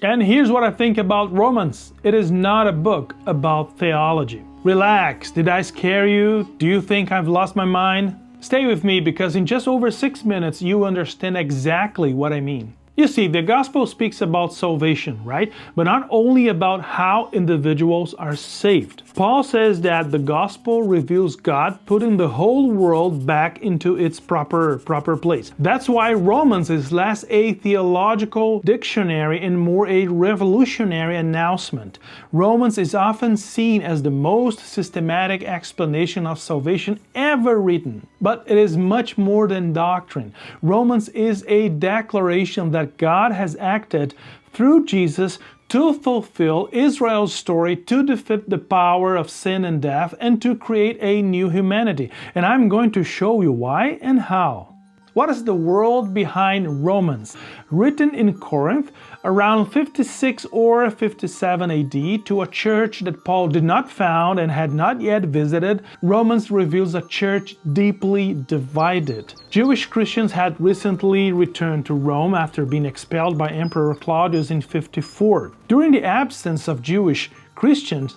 And here's what I think about Romans. It is not a book about theology. Relax, did I scare you? Do you think I've lost my mind? Stay with me because in just over 6 minutes you understand exactly what I mean. You see, the gospel speaks about salvation, right? But not only about how individuals are saved. Paul says that the gospel reveals God putting the whole world back into its proper place. That's why Romans is less a theological dictionary and more a revolutionary announcement. Romans is often seen as the most systematic explanation of salvation ever written. But it is much more than doctrine. Romans is a declaration that God has acted through Jesus to fulfill Israel's story, to defeat the power of sin and death, and to create a new humanity. And I'm going to show you why and how. What is the world behind Romans? Written in Corinth around 56 or 57 AD to a church that Paul did not found and had not yet visited, Romans reveals a church deeply divided. Jewish Christians had recently returned to Rome after being expelled by Emperor Claudius in 54. During the absence of Jewish Christians,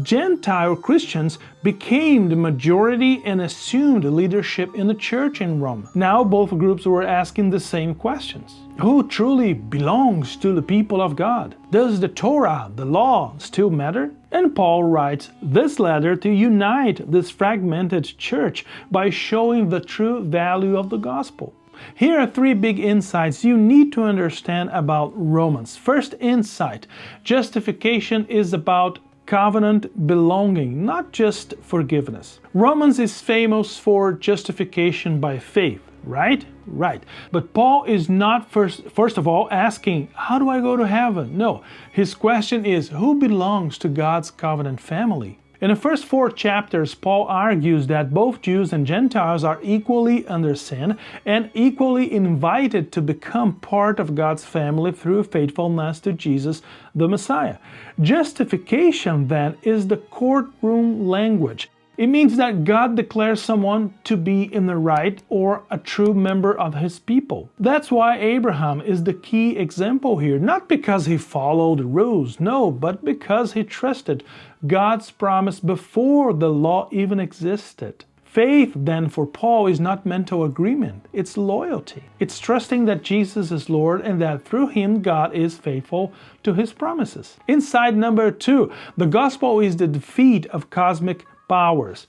Gentile Christians became the majority and assumed leadership in the church in Rome. Now both groups were asking the same questions. Who truly belongs to the people of God? Does the Torah, the law, still matter? And Paul writes this letter to unite this fragmented church by showing the true value of the gospel. Here are 3 big insights you need to understand about Romans. First insight, justification is about covenant belonging, not just forgiveness. Romans is famous for justification by faith, right? Right. But Paul is not first of all asking, how do I go to heaven? No, his question is, who belongs to God's covenant family? In the first 4 chapters, Paul argues that both Jews and Gentiles are equally under sin and equally invited to become part of God's family through faithfulness to Jesus, the Messiah. Justification, then, is the courtroom language. It means that God declares someone to be in the right or a true member of His people. That's why Abraham is the key example here, not because he followed the rules, no, but because he trusted God's promise before the law even existed. Faith, then, for Paul is not mental agreement, it's loyalty. It's trusting that Jesus is Lord and that through Him God is faithful to His promises. Insight number 2, the gospel is the defeat of cosmic powers.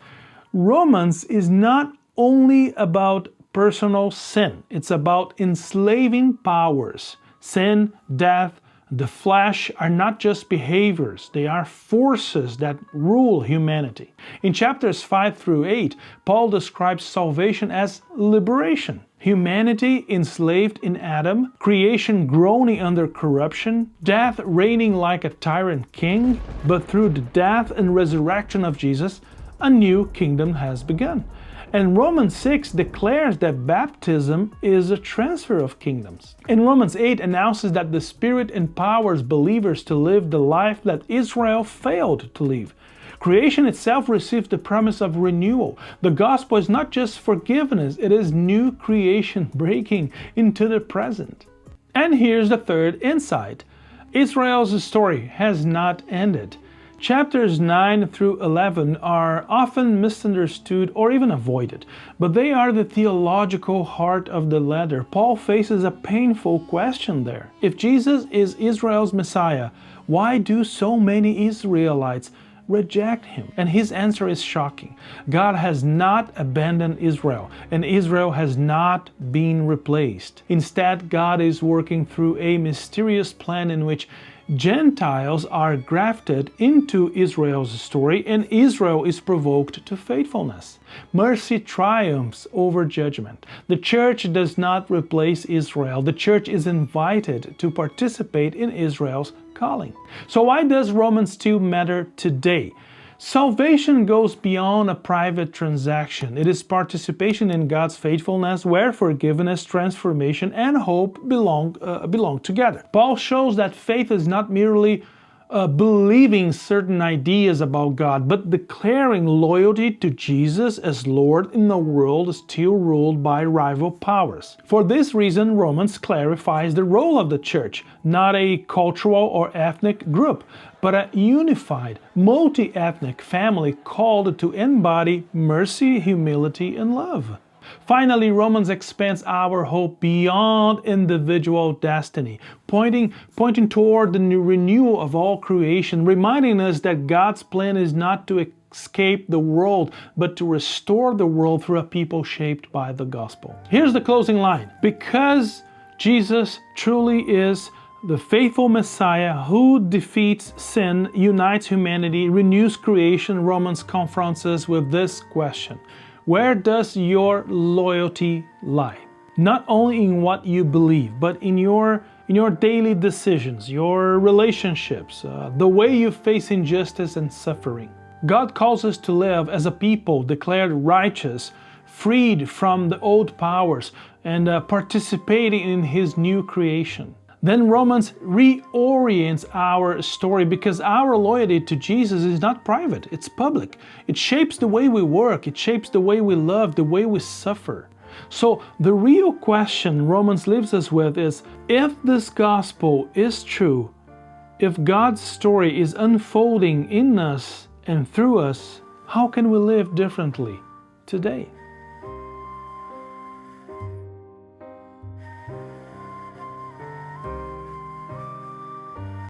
Romans is not only about personal sin, it's about enslaving powers. Sin, death, the flesh are not just behaviors, they are forces that rule humanity. In chapters 5 through 8, Paul describes salvation as liberation. Humanity enslaved in Adam, creation groaning under corruption, death reigning like a tyrant king, but through the death and resurrection of Jesus, a new kingdom has begun. And Romans 6 declares that baptism is a transfer of kingdoms. And Romans 8 announces that the Spirit empowers believers to live the life that Israel failed to live. Creation itself receives the promise of renewal. The gospel is not just forgiveness, it is new creation breaking into the present. And here's the third insight. Israel's story has not ended. Chapters 9 through 11 are often misunderstood or even avoided, but they are the theological heart of the letter. Paul faces a painful question there. If Jesus is Israel's Messiah, why do so many Israelites reject Him? And his answer is shocking. God has not abandoned Israel, and Israel has not been replaced. Instead, God is working through a mysterious plan in which Gentiles are grafted into Israel's story, and Israel is provoked to faithfulness. Mercy triumphs over judgment. The church does not replace Israel. The church is invited to participate in Israel's calling. So why does Romans 2 matter today? Salvation goes beyond a private transaction. It is participation in God's faithfulness where forgiveness, transformation, and hope belong together. Paul shows that faith is not merely believing certain ideas about God, but declaring loyalty to Jesus as Lord in a world still ruled by rival powers. For this reason, Romans clarifies the role of the church, not a cultural or ethnic group, but a unified, multi-ethnic family called to embody mercy, humility, and love. Finally, Romans expands our hope beyond individual destiny, pointing toward the new renewal of all creation, reminding us that God's plan is not to escape the world, but to restore the world through a people shaped by the gospel. Here's the closing line. Because Jesus truly is the faithful Messiah who defeats sin, unites humanity, renews creation, Romans confronts us with this question. Where does your loyalty lie? Not only in what you believe, but in your daily decisions, your relationships, the way you face injustice and suffering. God calls us to live as a people declared righteous, freed from the old powers, and participating in His new creation. Then Romans reorients our story because our loyalty to Jesus is not private, it's public. It shapes the way we work, it shapes the way we love, the way we suffer. So the real question Romans leaves us with is, if this gospel is true, if God's story is unfolding in us and through us, how can we live differently today?